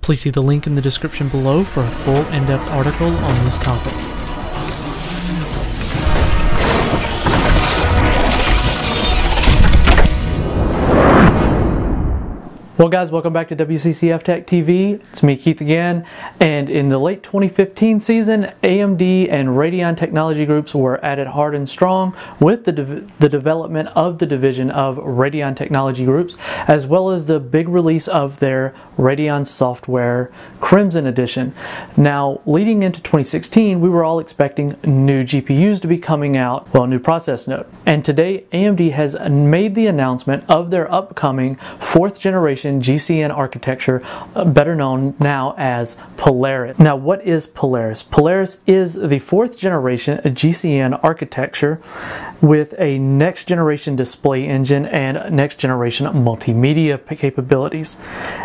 Please see the link in the description below for a full in-depth article on this topic. Well guys, welcome back to WCCF Tech TV. It's me, Keith, again. And in the late 2015 season, AMD and Radeon Technologies Groups were at it hard and strong with the development of the division of Radeon Technologies Groups, as well as the big release of their Radeon software Crimson Edition. Now, leading into 2016, we were all expecting new GPUs to be coming out, well, a new process node. And today, AMD has made the announcement of their upcoming 4th generation GCN architecture, better known now as Polaris. Now, what is Polaris? Polaris is the 4th generation GCN architecture with a next generation display engine and next generation multimedia capabilities.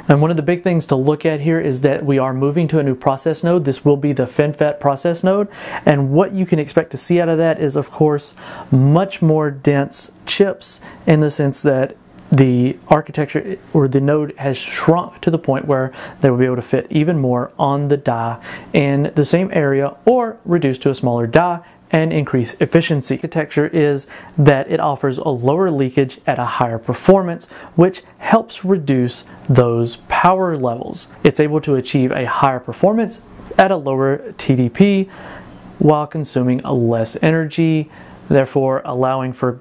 And one of the big things to look at here is that we are moving to a new process node. This will be the FinFET process node, and what you can expect to see out of that is, of course, much more dense chips, in the sense that the architecture or the node has shrunk to the point where they will be able to fit even more on the die in the same area, or reduce to a smaller die and increase efficiency. Architecture is that it offers a lower leakage at a higher performance, which helps reduce those power levels. It's able to achieve a higher performance at a lower TDP while consuming less energy, therefore allowing for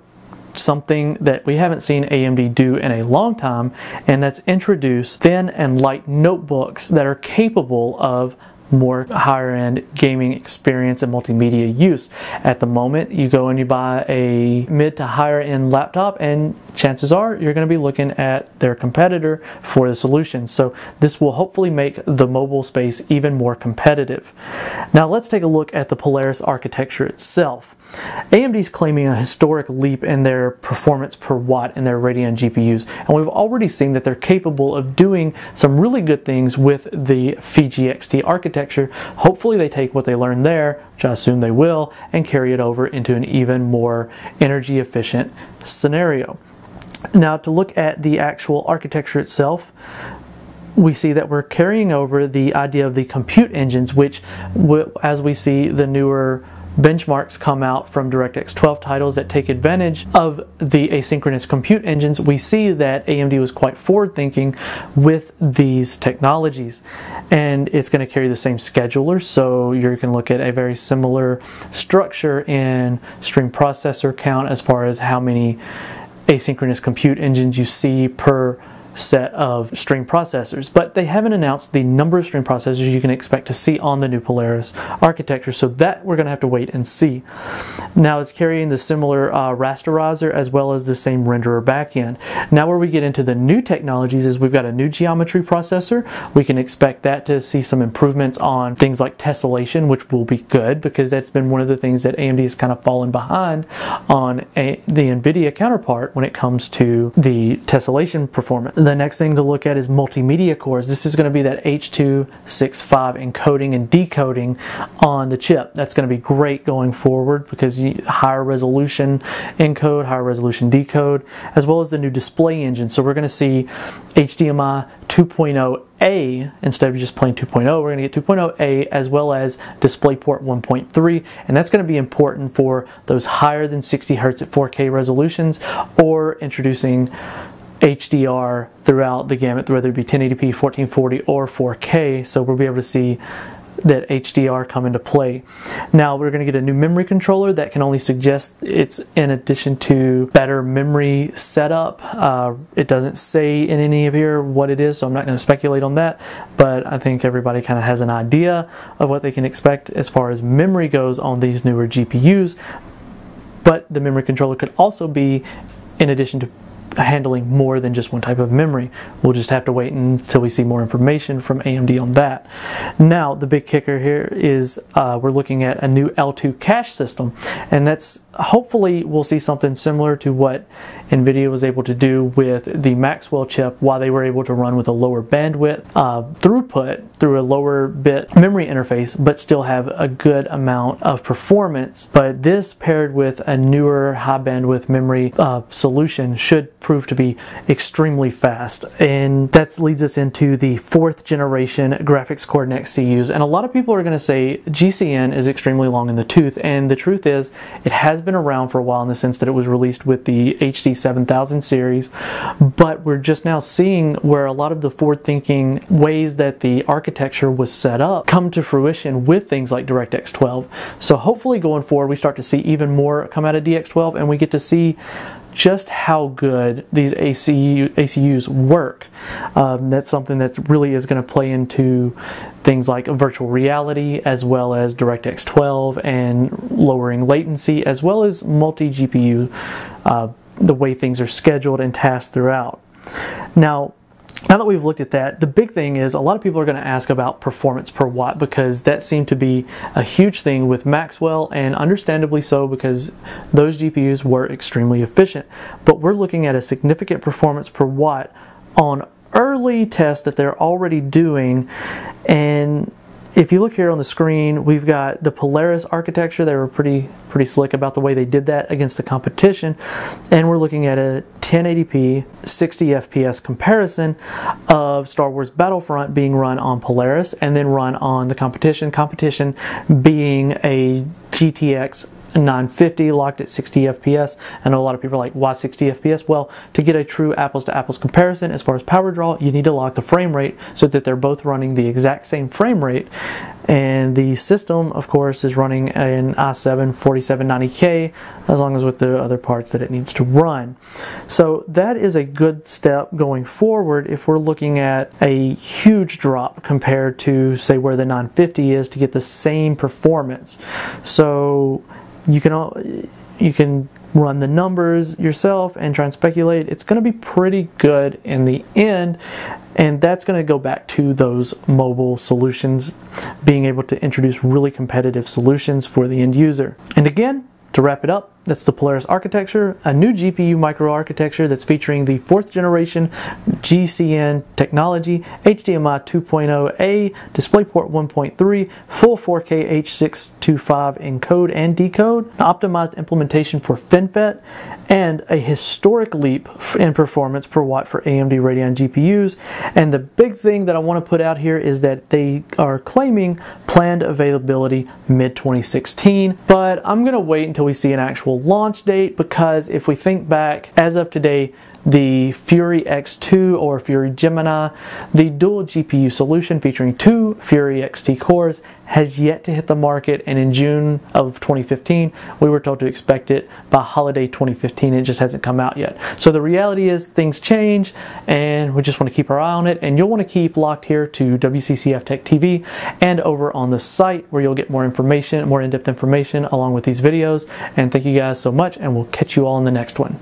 something that we haven't seen AMD do in a long time, and that's introduce thin and light notebooks that are capable of more higher end gaming experience and multimedia use. At the moment, you go and you buy a mid to higher end laptop, and chances are you're going to be looking at their competitor for the solution. So this will hopefully make the mobile space even more competitive. Now let's take a look at the Polaris architecture itself. AMD is claiming a historic leap in their performance per watt in their Radeon GPUs, and we've already seen that they're capable of doing some really good things with the FiGXT architecture. Hopefully they take what they learned there, which I assume they will, and carry it over into an even more energy efficient scenario. Now, to look at the actual architecture itself, we see that we're carrying over the idea of the compute engines, which, as we see the newer benchmarks come out from DirectX 12 titles that take advantage of the asynchronous compute engines, we see that AMD was quite forward-thinking with these technologies. And it's going to carry the same scheduler, so you can look at a very similar structure in stream processor count as far as how many asynchronous compute engines you see per set of stream processors, but they haven't announced the number of stream processors you can expect to see on the new Polaris architecture, so that we're going to have to wait and see. Now it's carrying the similar rasterizer as well as the same renderer backend. Now where we get into the new technologies is we've got a new geometry processor. We can expect that to see some improvements on things like tessellation, which will be good because that's been one of the things that AMD has kind of fallen behind on the NVIDIA counterpart when it comes to the tessellation performance. The next thing to look at is Multimedia Cores. This is going to be that H.265 encoding and decoding on the chip. That's going to be great going forward because higher resolution encode, higher resolution decode, as well as the new display engine. So we're going to see HDMI 2.0A instead of just plain 2.0. We're going to get 2.0A as well as DisplayPort 1.3, and that's going to be important for those higher than 60 Hz at 4K resolutions, or introducing HDR throughout the gamut, whether it be 1080p, 1440, or 4K, so we'll be able to see that HDR come into play. Now we're going to get a new memory controller that can only suggest it's in addition to better memory setup. It doesn't say in any of here what it is, so I'm not going to speculate on that, but I think everybody kind of has an idea of what they can expect as far as memory goes on these newer GPUs. But the memory controller could also be in addition to handling more than just one type of memory. We'll just have to wait until we see more information from AMD on that. Now, the big kicker here is we're looking at a new L2 cache system, and that's hopefully we'll see something similar to what NVIDIA was able to do with the Maxwell chip, while they were able to run with a lower bandwidth throughput through a lower bit memory interface, but still have a good amount of performance. But this paired with a newer high bandwidth memory solution should prove to be extremely fast. And that leads us into the 4th generation graphics core next CUs. And a lot of people are going to say GCN is extremely long in the tooth, and the truth is it has been around for a while in the sense that it was released with the HD 7000 series, but we're just now seeing where a lot of the forward-thinking ways that the architecture was set up come to fruition with things like DirectX 12. So hopefully going forward we start to see even more come out of DX12, and we get to see just how good these ACUs work. That's something that really is going to play into things like virtual reality, as well as DirectX 12 and lowering latency, as well as multi-GPU, the way things are scheduled and tasked throughout. Now that we've looked at that, the big thing is a lot of people are going to ask about performance per watt, because that seemed to be a huge thing with Maxwell, and understandably so, because those GPUs were extremely efficient. But we're looking at a significant performance per watt on early tests that they're already doing. And if you look here on the screen, we've got the Polaris Architecture. They were pretty slick about the way they did that against the competition. And we're looking at a 1080p 60 FPS comparison of Star Wars Battlefront being run on Polaris and then run on the competition being a GTX 950 locked at 60 FPS. I know a lot of people are like, why 60 FPS? Well, to get a true apples to apples comparison as far as power draw, you need to lock the frame rate so that they're both running the exact same frame rate. And the system, of course, is running an i7 4790K, as long as with the other parts that it needs to run. So that is a good step going forward if we're looking at a huge drop compared to, say, where the 950 is to get the same performance. So you can run the numbers yourself and try and speculate. It's going to be pretty good in the end, and that's going to go back to those mobile solutions, being able to introduce really competitive solutions for the end user. And again, to wrap it up, that's the Polaris Architecture, a new GPU microarchitecture that's featuring the 4th generation GCN technology, HDMI 2.0A, DisplayPort 1.3, full 4K H.625 encode and decode, optimized implementation for FinFET, and a historic leap in performance per watt for AMD Radeon GPUs. And the big thing that I want to put out here is that they are claiming planned availability mid-2016, but I'm going to wait until we see an actual launch date, because if we think back, as of today, the Fury X2 or Fury Gemini, the dual GPU solution featuring 2 Fury XT cores, has yet to hit the market, and in June of 2015 we were told to expect it by holiday 2015. It just hasn't come out yet. So the reality is things change, and we just want to keep our eye on it, and you'll want to keep locked here to WCCF Tech TV and over on the site, where you'll get more information, more in-depth information along with these videos. And thank you guys so much, and we'll catch you all in the next one.